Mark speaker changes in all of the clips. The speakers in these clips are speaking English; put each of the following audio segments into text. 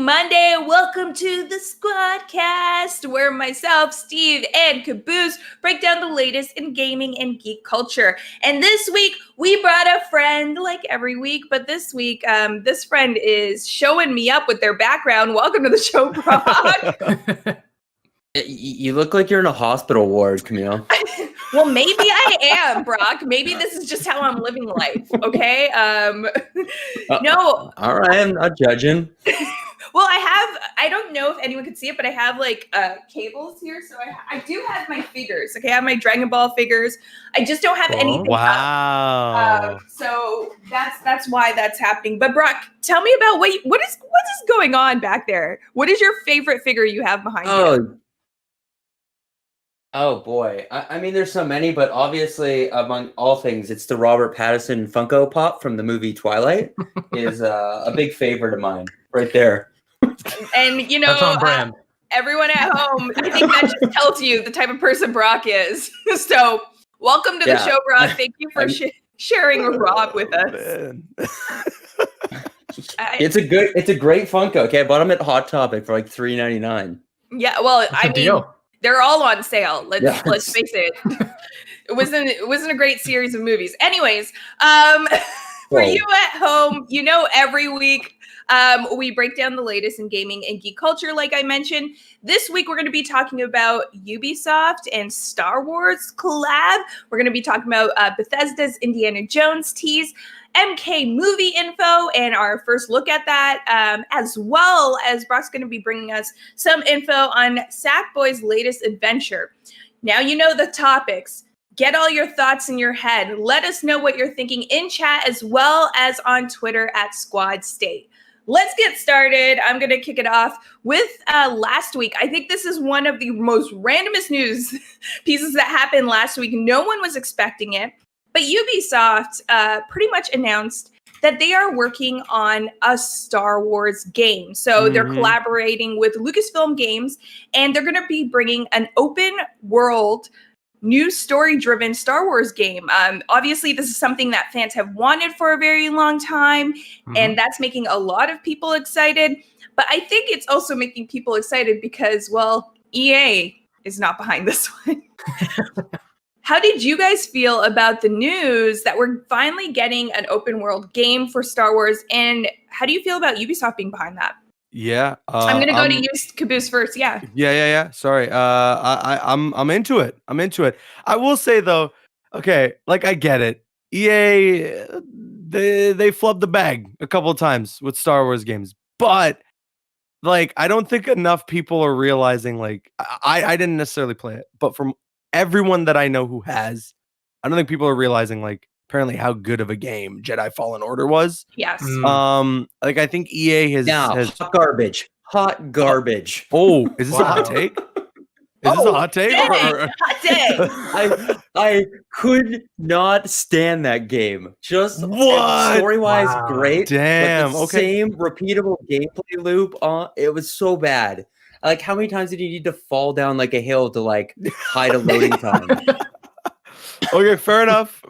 Speaker 1: Monday. Welcome to the SQUADCAST, where myself, Steve, and Caboose break down the latest in gaming and geek culture. And this week, we brought a friend, like every week, but this week, this friend is showing me up with their background. Welcome to the show, Brock.
Speaker 2: You look like you're in a hospital ward, Camille.
Speaker 1: Well, maybe I am, Brock. Maybe this is just how I'm living life, okay? No.
Speaker 2: All right, I'm not judging.
Speaker 1: Well, I don't know if anyone can see it, but I have like cables here. So I do have my figures. Okay, I have my Dragon Ball figures. I just don't have anything
Speaker 3: Wow.
Speaker 1: So that's why that's happening. But Brock, tell me about what is going on back there? What is your favorite figure you have behind you?
Speaker 2: Oh boy. I mean, there's so many, but obviously among all things, it's the Robert Pattinson Funko Pop from the movie Twilight is a big favorite of mine right there.
Speaker 1: And you know,
Speaker 3: That's on brand.
Speaker 1: Everyone at home, I think that just tells you the type of person Brock is. So welcome to the show, Brock. Thank you for sharing Rob with us.
Speaker 2: It's a great Funko. Okay, I bought them at Hot Topic for like $3.99.
Speaker 1: Yeah, well,
Speaker 3: That's a deal.
Speaker 1: They're all on sale. Let's face it. It wasn't a great series of movies. Anyways, for you at home, you know, every week we break down the latest in gaming and geek culture, like I mentioned. This week we're going to be talking about Ubisoft and Star Wars collab. We're going to be talking about Bethesda's Indiana Jones tease, MK movie info, and our first look at that, as well as Brock's going to be bringing us some info on Sackboy's latest adventure. Now you know the topics. Get all your thoughts in your head. Let us know what you're thinking in chat, as well as on Twitter at SquadState. Let's get started. I'm going to kick it off with last week. I think this is one of the most randomest news pieces that happened last week. No one was expecting it. But Ubisoft pretty much announced that they are working on a Star Wars game. So they're collaborating with Lucasfilm Games, and they're going to be bringing an open world, new story-driven Star Wars game. Obviously, this is something that fans have wanted for a very long time, and that's making a lot of people excited. But I think it's also making people excited because, well, EA is not behind this one. How did you guys feel about the news that we're finally getting an open world game for Star Wars? And how do you feel about Ubisoft being behind that?
Speaker 3: Yeah.
Speaker 1: I'm going to go to you, Caboose, first. Yeah.
Speaker 3: Yeah. Sorry. I'm into it. I will say though, okay, like I get it. EA, they flubbed the bag a couple of times with Star Wars games, but like, I don't think enough people are realizing, like, I didn't necessarily play it, but from everyone that I know who has, I don't think people are realizing, like, apparently how good of a game Jedi Fallen Order was.
Speaker 1: Yes.
Speaker 3: Like I think EA has
Speaker 2: hot garbage. Hot garbage.
Speaker 3: Oh, is this a hot take? Is this a hot take?
Speaker 1: Hot take.
Speaker 2: I could not stand that game. Just
Speaker 3: what?
Speaker 2: Story-wise, great.
Speaker 3: Damn.
Speaker 2: But the same repeatable gameplay loop. It was so bad. Like, how many times did you need to fall down like a hill to like hide a loading time?
Speaker 3: Okay, fair enough.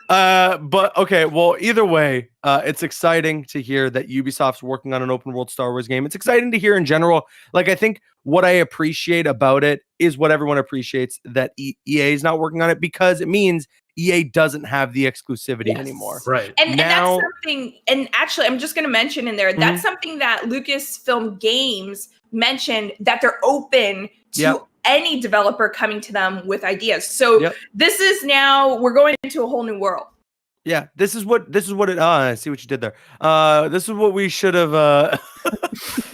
Speaker 3: But okay, well, either way, it's exciting to hear that Ubisoft's working on an open world Star Wars game. It's exciting to hear in general. Like, I think what I appreciate about it is what everyone appreciates, that EA is not working on it, because it means EA doesn't have the exclusivity anymore.
Speaker 4: Right.
Speaker 1: And that's something, and actually, I'm just going to mention in there, that's something that Lucasfilm Games mentioned, that they're open to any developer coming to them with ideas. So this is now, we're going into a whole new world.
Speaker 3: Yeah, this is what it, I see what you did there. This is what we should have,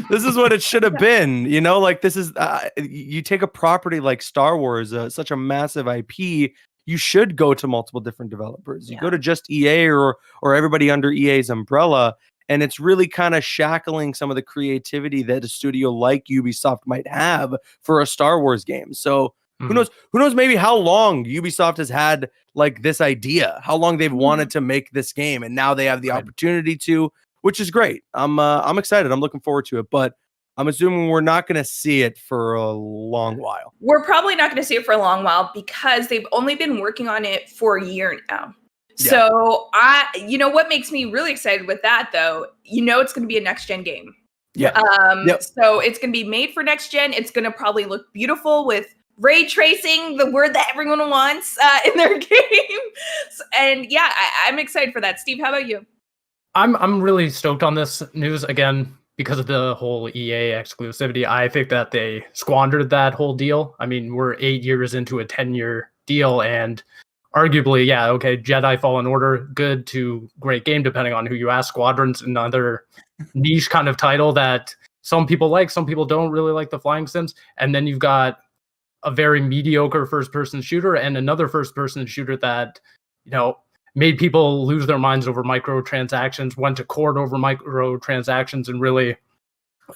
Speaker 3: this is what it should have been, you know, like this is, you take a property like Star Wars, such a massive IP, you should go to multiple different developers. You go to just EA or everybody under EA's umbrella, and it's really kind of shackling some of the creativity that a studio like Ubisoft might have for a Star Wars game. So who knows maybe how long Ubisoft has had like this idea, how long they've wanted to make this game, and now they have the opportunity to, which is great. I'm excited. I'm looking forward to it, but I'm assuming we're not going to see it for a long while.
Speaker 1: We're probably not going to see it for a long while because they've only been working on it for a year now. So what makes me really excited with that though, it's going to be a next gen game.
Speaker 3: Yeah.
Speaker 1: So it's going to be made for next gen. It's going to probably look beautiful with ray tracing, the word that everyone wants in their game. And yeah, I'm excited for that. Steve, how about you?
Speaker 4: I'm really stoked on this news again because of the whole EA exclusivity. I think that they squandered that whole deal. I mean, we're 8 years into a 10-year deal, and arguably, Jedi Fallen Order, good to great game, depending on who you ask. Squadron's another niche kind of title that some people like, some people don't really like the flying sims. And then you've got a very mediocre first-person shooter and another first-person shooter that, made people lose their minds over microtransactions, went to court over microtransactions, and really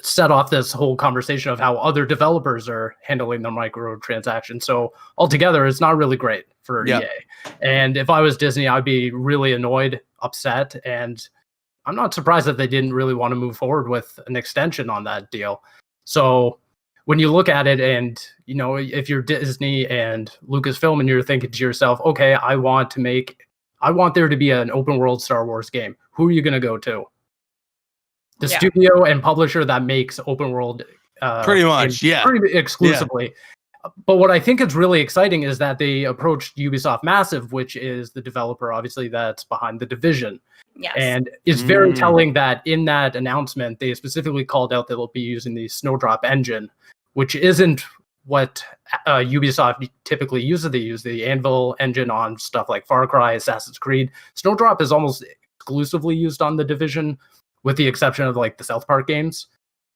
Speaker 4: set off this whole conversation of how other developers are handling their microtransactions. So altogether, it's not really great for EA. And if I was Disney, I'd be really annoyed, upset, and I'm not surprised that they didn't really want to move forward with an extension on that deal. So when you look at it and, if you're Disney and Lucasfilm and you're thinking to yourself, okay, I want there to be an open world Star Wars game. Who are you going to go to? The studio and publisher that makes open world
Speaker 3: pretty much,
Speaker 4: pretty exclusively. Yeah. But what I think is really exciting is that they approached Ubisoft Massive, which is the developer, obviously, that's behind The Division.
Speaker 1: Yes.
Speaker 4: And it's very telling that in that announcement, they specifically called out that they'll be using the Snowdrop engine, which isn't what Ubisoft typically uses. They use the Anvil engine on stuff like Far Cry, Assassin's Creed. Snowdrop is almost exclusively used on The Division, with the exception of like the South Park games.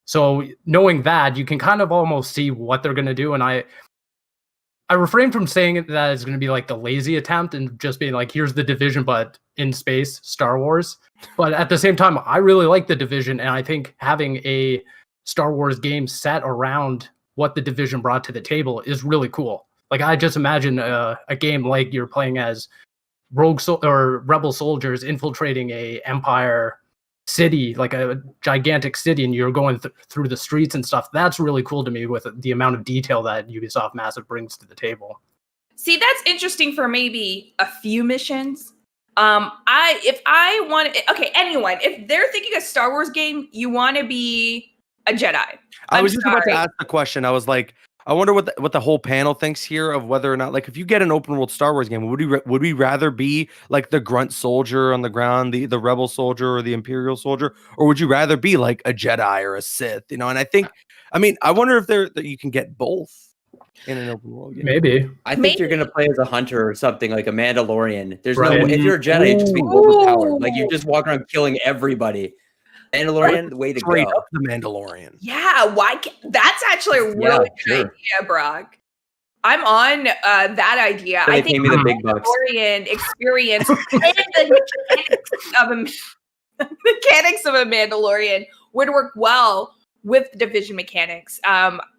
Speaker 4: So knowing that, you can kind of almost see what they're going to do. And I refrain from saying that it's going to be like the lazy attempt and just being like, here's The Division, but in space, Star Wars. But at the same time, I really like The Division. And I think having a Star Wars game set around what The Division brought to the table is really cool. Like, I just imagine a game like you're playing as rebel soldiers infiltrating a Empire city, like a gigantic city, and you're going through the streets and stuff. That's really cool to me with the amount of detail that Ubisoft Massive brings to the table.
Speaker 1: See, that's interesting for maybe a few missions. Anyone, if they're thinking a Star Wars game, you want to be a Jedi.
Speaker 3: I was just about to ask the question. I was like, I wonder what the whole panel thinks here of whether or not, like, if you get an open world Star Wars game, would we rather be like the grunt soldier on the ground, the rebel soldier or the Imperial soldier, or would you rather be like a Jedi or a Sith? And I wonder if that you can get both in an open world game.
Speaker 4: Maybe.
Speaker 2: I think you're gonna play as a hunter or something, like a Mandalorian. There's no, if you're a Jedi, you're just being overpowered. Like, you just walk around killing everybody. Mandalorian, the way to go.
Speaker 3: Up the Mandalorian.
Speaker 1: Yeah, that's actually a really good idea, Brock. I'm on that idea. I think the Mandalorian experience and the mechanics of a Mandalorian would work well with the Division mechanics.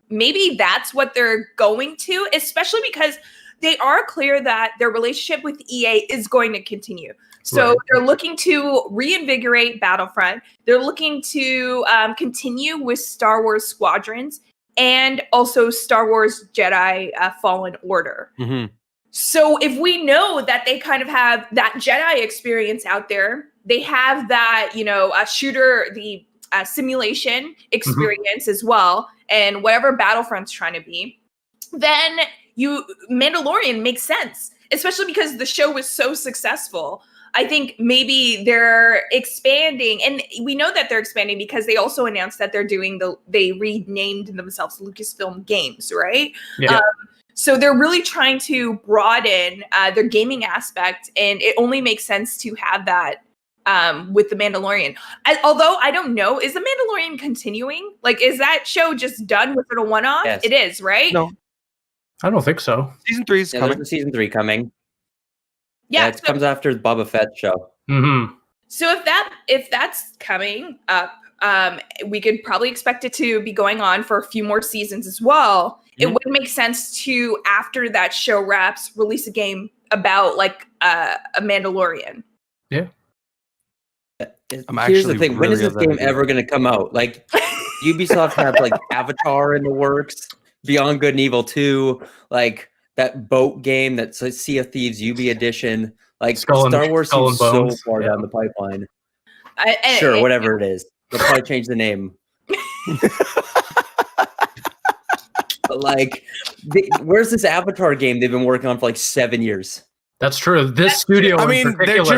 Speaker 1: Maybe that's what they're going to, especially because they are clear that their relationship with EA is going to continue. So they're looking to reinvigorate Battlefront. They're looking to continue with Star Wars Squadrons and also Star Wars Jedi Fallen Order. Mm-hmm. So if we know that they kind of have that Jedi experience out there, they have that, a shooter, the simulation experience as well, and whatever Battlefront's trying to be, then Mandalorian makes sense, especially because the show was so successful. I think maybe they're expanding, and we know that they're expanding because they also announced that they renamed themselves Lucasfilm Games, right? Yeah. So they're really trying to broaden their gaming aspect, and it only makes sense to have that with the Mandalorian. Although I don't know, is the Mandalorian continuing? Like, is that show just done with it a one-off? Yes. It is, right?
Speaker 3: No,
Speaker 4: I don't think so.
Speaker 3: Season 3 is coming.
Speaker 2: Season 3 coming.
Speaker 1: Yeah,
Speaker 2: it comes after the Boba Fett show.
Speaker 4: Mm-hmm.
Speaker 1: So if that's coming up, we could probably expect it to be going on for a few more seasons as well. Mm-hmm. It would make sense to, after that show wraps, release a game about like a Mandalorian.
Speaker 4: Yeah.
Speaker 2: Here's the thing: when is this game ever going to come out? Like, Ubisoft have like Avatar in the works, Beyond Good and Evil 2, like. that boat game, that's like Sea of Thieves, UB edition. Like
Speaker 4: Skull
Speaker 2: Star Wars
Speaker 4: Skull
Speaker 2: seems
Speaker 4: and
Speaker 2: so
Speaker 4: Bones,
Speaker 2: far
Speaker 4: yeah.
Speaker 2: down the pipeline. Sure, whatever it is. They'll probably change the name. But like, where's this Avatar game they've been working on for like 7 years?
Speaker 4: That's true. This studio,
Speaker 3: I mean,
Speaker 4: in particular,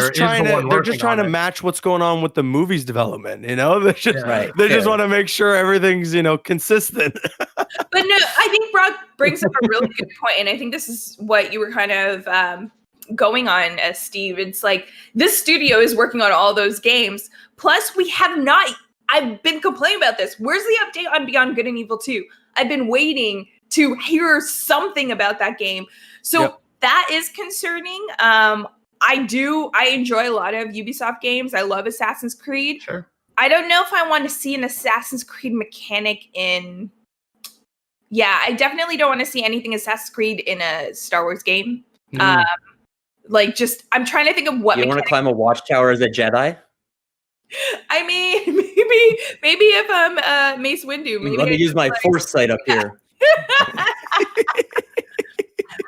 Speaker 3: they're just trying
Speaker 4: to
Speaker 3: match what's going on with the movies development. You know, they just
Speaker 2: Fair.
Speaker 3: want to make sure everything's consistent.
Speaker 1: But no, I think Brock brings up a really good point, and I think this is what you were kind of going on, Steve. It's like this studio is working on all those games. Plus, we have not. I've been complaining about this. Where's the update on Beyond Good and Evil 2? I've been waiting to hear something about that game. So that is concerning. I enjoy a lot of Ubisoft games. I love Assassin's Creed.
Speaker 4: Sure.
Speaker 1: I don't know if I want to see an Assassin's Creed mechanic in. Yeah, I definitely don't want to see anything Assassin's Creed in a Star Wars game. I'm trying to think of what.
Speaker 2: You want to climb a watchtower as a Jedi?
Speaker 1: I mean, maybe if I'm Mace Windu. Maybe
Speaker 2: Let me use my foresight up here.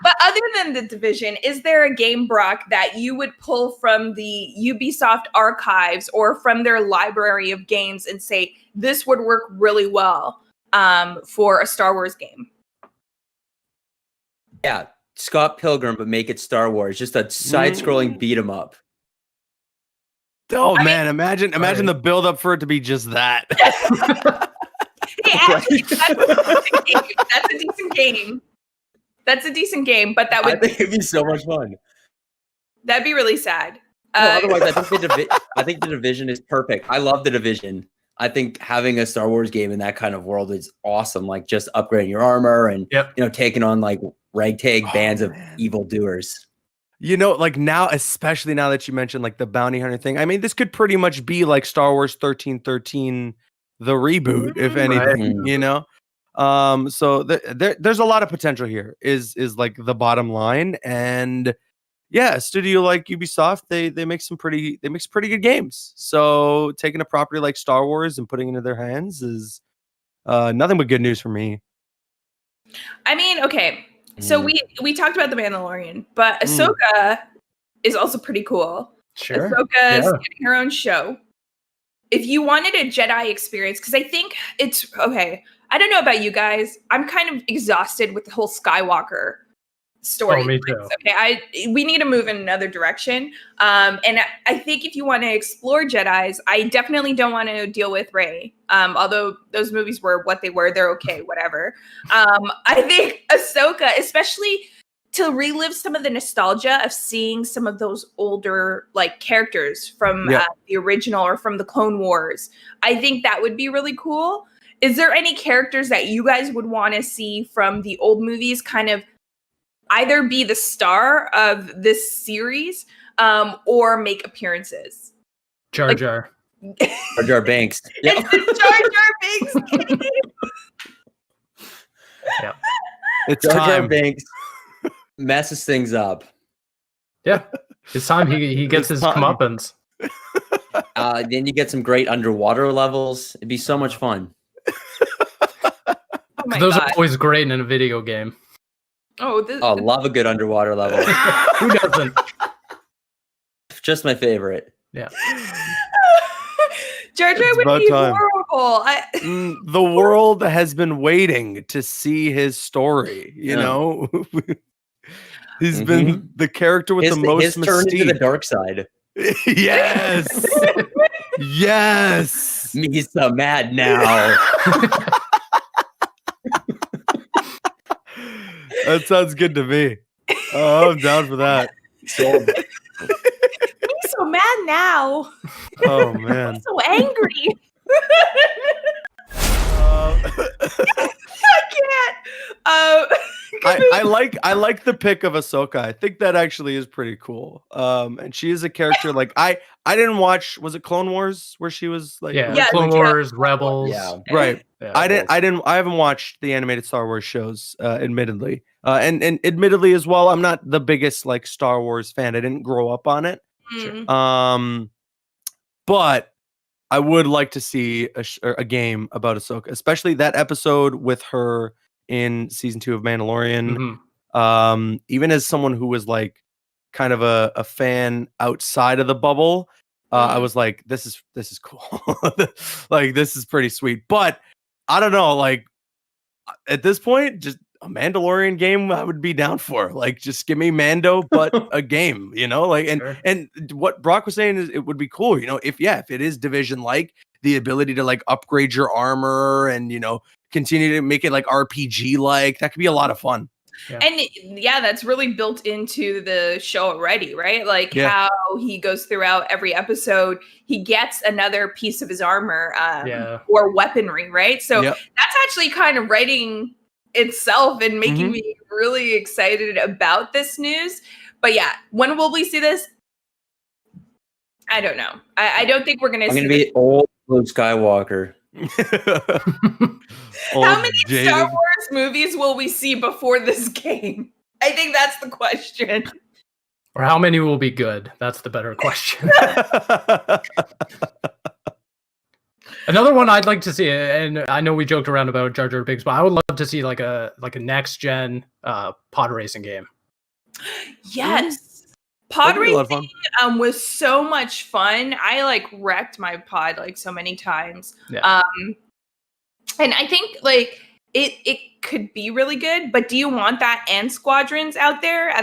Speaker 1: But other than The Division, is there a game, Brock, that you would pull from the Ubisoft archives or from their library of games and say, this would work really well for a Star Wars game?
Speaker 2: Yeah, Scott Pilgrim, but make it Star Wars. Just a side-scrolling beat 'em up.
Speaker 3: Oh man, imagine the build up for it to be just that.
Speaker 1: Hey, actually, that's a decent game. That's a decent game, but that would.
Speaker 2: I think it'd be so much fun.
Speaker 1: That'd be really sad.
Speaker 2: No, otherwise, I think the Division is perfect. I love the Division. I think having a Star Wars game in that kind of world is awesome. Like just upgrading your armor and taking on like ragtag bands of evildoers.
Speaker 3: Like now, especially now that you mentioned like the bounty hunter thing. I mean, this could pretty much be like Star Wars 1313, the reboot, if anything. So there's a lot of potential here. Is like the bottom line, and a studio like Ubisoft, they make pretty good games. So taking a property like Star Wars and putting it into their hands is nothing but good news for me.
Speaker 1: I mean, okay. So we talked about The Mandalorian, but Ahsoka is also pretty cool.
Speaker 4: Sure.
Speaker 1: Ahsoka's getting her own show. If you wanted a Jedi experience, because I think it's okay. I don't know about you guys. I'm kind of exhausted with the whole Skywalker story.
Speaker 4: Oh, me too.
Speaker 1: Okay, we need to move in another direction. And I think if you want to explore Jedis, I definitely don't want to deal with Rey. Although those movies were what they were, they're okay, whatever. I think Ahsoka, especially to relive some of the nostalgia of seeing some of those older like characters from the original or from the Clone Wars, I think that would be really cool. Is there any characters that you guys would want to see from the old movies kind of either be the star of this series or make appearances?
Speaker 4: Jar Jar.
Speaker 2: Jar Jar Binks.
Speaker 1: It's the Jar Jar Binks game.
Speaker 4: Yeah.
Speaker 3: It's
Speaker 2: Jar
Speaker 3: time.
Speaker 2: Jar Binks messes things up.
Speaker 4: Yeah. It's time he gets his comeuppance.
Speaker 2: Then you get some great underwater levels. It'd be so much fun.
Speaker 4: Those are always great in a video game.
Speaker 2: Love a good underwater level.
Speaker 4: Who doesn't?
Speaker 2: Just my favorite.
Speaker 4: Yeah.
Speaker 1: Jar Jar would be horrible.
Speaker 3: The world has been waiting to see his story. He's been the character with the most
Speaker 2: his turn
Speaker 3: mystique.
Speaker 2: into the dark side.
Speaker 3: Yes. Yes.
Speaker 2: Me so mad now.
Speaker 3: That sounds good to me. Oh, I'm down for that.
Speaker 2: Sold.
Speaker 1: I'm so mad now.
Speaker 3: Oh man.
Speaker 1: I'm so angry. I can't.
Speaker 3: I like the pick of Ahsoka. I think that actually is pretty cool. And she is a character like I didn't watch. Was it Clone Wars where she was like?
Speaker 1: Yeah,
Speaker 4: Clone Wars, Rebels.
Speaker 2: Yeah.
Speaker 3: Right.
Speaker 4: Yeah.
Speaker 3: I haven't watched the animated Star Wars shows, admittedly. And admittedly as well, I'm not the biggest like Star Wars fan. I didn't grow up on it. But I would like to see a game about Ahsoka, especially that episode with her in season 2 of Mandalorian. Even as someone who was like kind of a fan outside of the bubble, I was like, this is cool. Like, this is pretty sweet. But I don't know, like at this point, just a Mandalorian game I would be down for. Like, just give me Mando, but a game, you know, like, and what Brock was saying is it would be cool, you know, if it is Division, like the ability to like upgrade your armor and, you know, continue to make it like RPG, like that could be a lot of fun.
Speaker 1: Yeah. And that's really built into the show already, right? Like how he goes throughout every episode, he gets another piece of his armor or weaponry, right? So that's actually kind of writing itself and making me really excited about this news. But yeah, when will we see this? I don't know. I don't think we're going to see.
Speaker 2: I'm going to be old Luke Skywalker.
Speaker 1: How many Star Wars movies will we see before this game? I think that's the question.
Speaker 4: Or how many will be good? That's the better question. Another one I'd like to see, and I know we joked around about Jar Jar Binks, but I would love to see like a next gen pod racing game.
Speaker 1: Yes. Pod racing was so much fun. I like wrecked my pod like so many times. Yeah. And I think like it could be really good, but do you want that and Squadrons out there?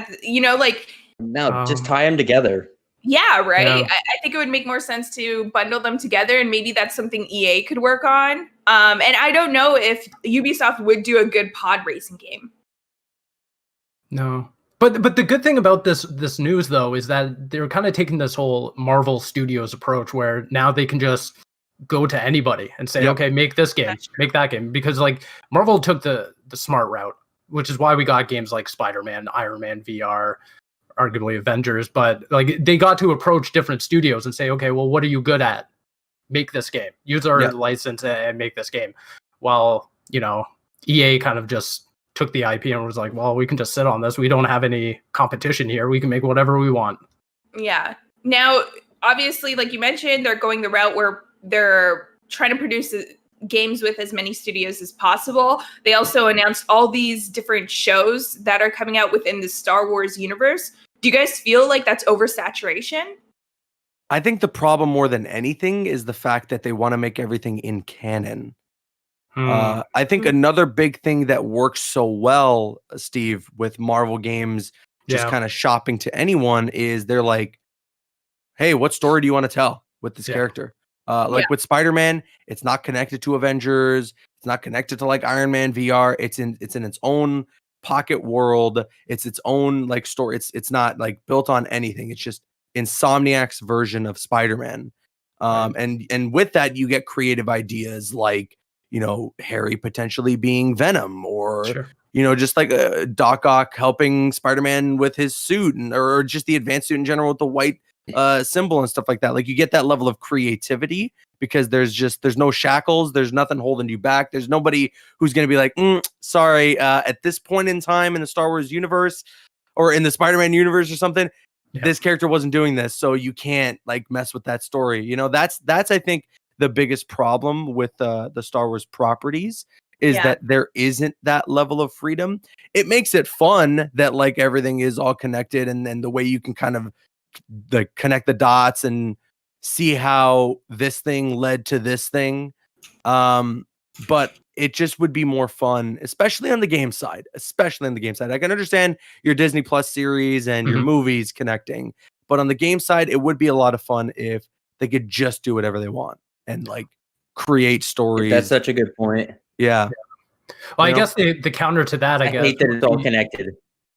Speaker 2: No, just tie them together.
Speaker 1: Yeah, right. Yeah. I think it would make more sense to bundle them together, and maybe that's something EA could work on. And I don't know if Ubisoft would do a good pod racing game.
Speaker 4: No. But the good thing about this news though is that they're kind of taking this whole Marvel Studios approach where now they can just go to anybody and say, okay, make this game, make that game. Because like Marvel took the smart route, which is why we got games like Spider-Man, Iron Man VR, arguably Avengers. But like they got to approach different studios and say, okay, well, what are you good at? Make this game. Use our license and make this game. While, you know, EA kind of just took the IP and was like, well, we can just sit on this. We don't have any competition here. We can make whatever we want.
Speaker 1: Yeah. Now, obviously, like you mentioned, they're going the route where they're trying to produce games with as many studios as possible. They also announced all these different shows that are coming out within the Star Wars universe. Do you guys feel like that's oversaturation?
Speaker 3: I think the problem more than anything is the fact that they want to make everything in canon. I think another big thing that works so well, Steve, with Marvel games just kind of shopping to anyone is they're like, hey, what story do you want to tell with this character? With Spider-Man, it's not connected to Avengers. It's not connected to like Iron Man VR. It's in its own pocket world. It's its own like story. It's not like built on anything. It's just Insomniac's version of Spider-Man. And with that, you get creative ideas like, you know, Harry potentially being Venom, or you know, just like Doc Ock helping Spider-Man with his suit, or just the advanced suit in general with the white symbol and stuff like that. Like you get that level of creativity because there's no shackles, there's nothing holding you back. There's nobody who's going to be like, sorry, at this point in time in the Star Wars universe or in the Spider-Man universe or something, this character wasn't doing this, so you can't like mess with that story. You know, that's I think the biggest problem with the Star Wars properties is that there isn't that level of freedom. It makes it fun that like everything is all connected, and then the way you can kind of like connect the dots and see how this thing led to this thing. But it just would be more fun, especially on the game side. I can understand your Disney Plus series and your movies connecting, but on the game side, it would be a lot of fun if they could just do whatever they want and like create stories.
Speaker 2: That's such a good point.
Speaker 3: Yeah.
Speaker 4: Well, I guess the counter to that, I guess,
Speaker 2: hate that it's all connected.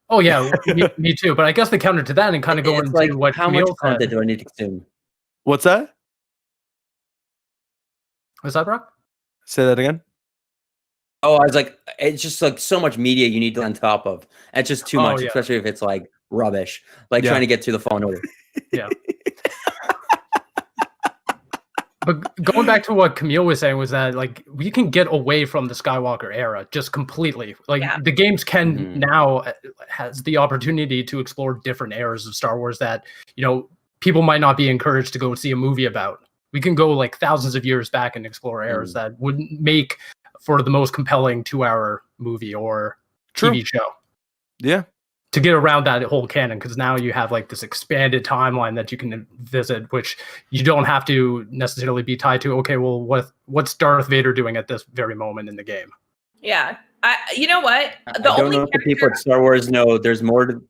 Speaker 4: Oh yeah, me too. But I guess the counter to that, and kind of going
Speaker 2: like,
Speaker 4: to what
Speaker 2: how much content do I need to consume?
Speaker 3: What's that?
Speaker 4: Was that, Brock?
Speaker 3: Say that again.
Speaker 2: Oh, I was like, it's just like so much media you need to on top of. It's just too much, especially if it's like rubbish, like trying to get through the Fallen Order.
Speaker 4: Yeah. But going back to what Camille was saying was that like we can get away from the Skywalker era just completely. Like the games can now has the opportunity to explore different eras of Star Wars that, you know, people might not be encouraged to go see a movie about. We can go like thousands of years back and explore eras that wouldn't make for the most compelling 2-hour movie or TV show.
Speaker 3: Yeah.
Speaker 4: To get around that whole canon, because now you have like this expanded timeline that you can visit, which you don't have to necessarily be tied to. Okay, well, what's Darth Vader doing at this very moment in the game?
Speaker 1: Yeah, you know what?
Speaker 2: I don't know if the people at Star Wars know there's more to.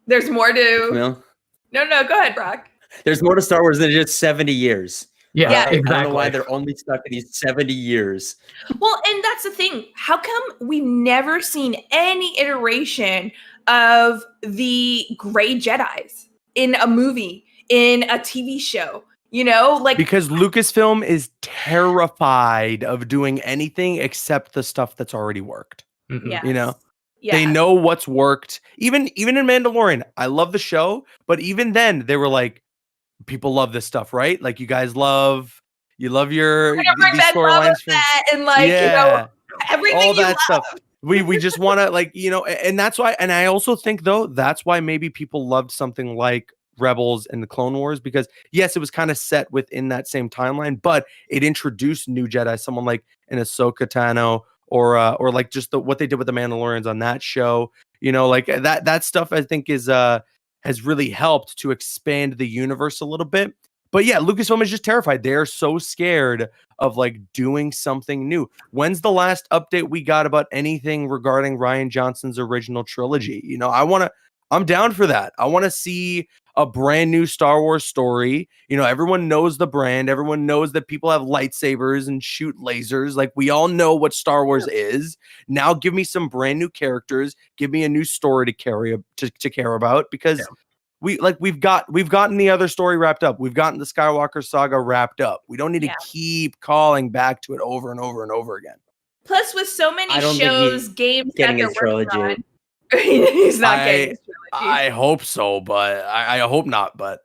Speaker 1: There's more to.
Speaker 2: Camille?
Speaker 1: No, go ahead, Brock.
Speaker 2: There's more to Star Wars than just 70 years.
Speaker 4: Yeah, exactly.
Speaker 2: I don't know why they're only stuck in these 70 years.
Speaker 1: Well, and that's the thing. How come we've never seen any iteration of the Grey Jedis in a movie, in a TV show? You know, like,
Speaker 3: because Lucasfilm is terrified of doing anything except the stuff that's already worked.
Speaker 1: Yes.
Speaker 3: You know, they know what's worked. Even in Mandalorian, I love the show, but even then they were like, people love this stuff, right? Like, you guys love your these storylines
Speaker 1: and like, you know, everything,
Speaker 3: all that stuff. We just want to, like, you know, and that's why. And I also think, though, that's why maybe people loved something like Rebels and the Clone Wars, because yes, it was kind of set within that same timeline, but it introduced new Jedi, someone like an Ahsoka Tano, or like just what they did with the Mandalorians on that show. You know, like that stuff I think is has really helped to expand the universe a little bit. But yeah, Lucasfilm is just terrified. They're so scared of like doing something new. When's the last update we got about anything regarding Rian Johnson's original trilogy? You know, I'm down for that. I want to see a brand new Star Wars story. You know, everyone knows the brand. Everyone knows that people have lightsabers and shoot lasers. Like, we all know what Star Wars is. Now give me some brand new characters. Give me a new story to care about, because we've gotten the other story wrapped up. We've gotten the Skywalker saga wrapped up. We don't need to keep calling back to it over and over and over again.
Speaker 1: Plus, with so many shows, games that they're working on.
Speaker 3: He's not getting his trilogy. I hope so, but I hope not. But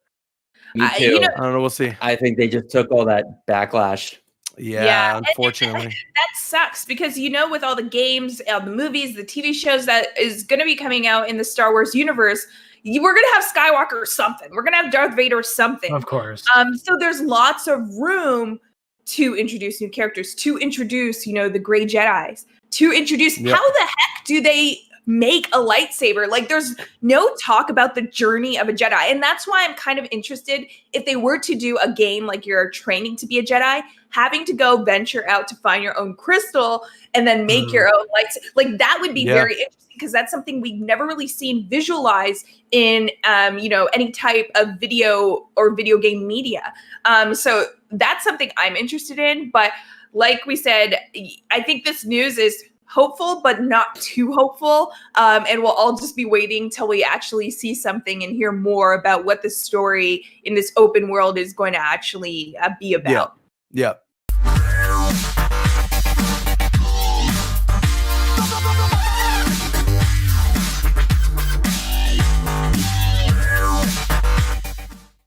Speaker 2: me too.
Speaker 3: You know, I don't know. We'll see.
Speaker 2: I think they just took all that backlash.
Speaker 3: Yeah, unfortunately.
Speaker 1: And that sucks, because, you know, with all the games, the movies, the TV shows that is going to be coming out in the Star Wars universe, we're going to have Skywalker or something. We're going to have Darth Vader or something.
Speaker 4: Of course.
Speaker 1: So there's lots of room to introduce new characters, to introduce, you know, the Grey Jedis, to introduce how the heck do they make a lightsaber? Like, there's no talk about the journey of a Jedi. And that's why I'm kind of interested, if they were to do a game like you're training to be a Jedi, having to go venture out to find your own crystal and then make your own lightsaber. Like, that would be very interesting, because that's something we've never really seen visualized in, you know, any type of video or video game media. So that's something I'm interested in. But like we said, I think this news is hopeful, but not too hopeful. And we'll all just be waiting till we actually see something and hear more about what the story in this open world is going to actually be about.
Speaker 3: Yeah.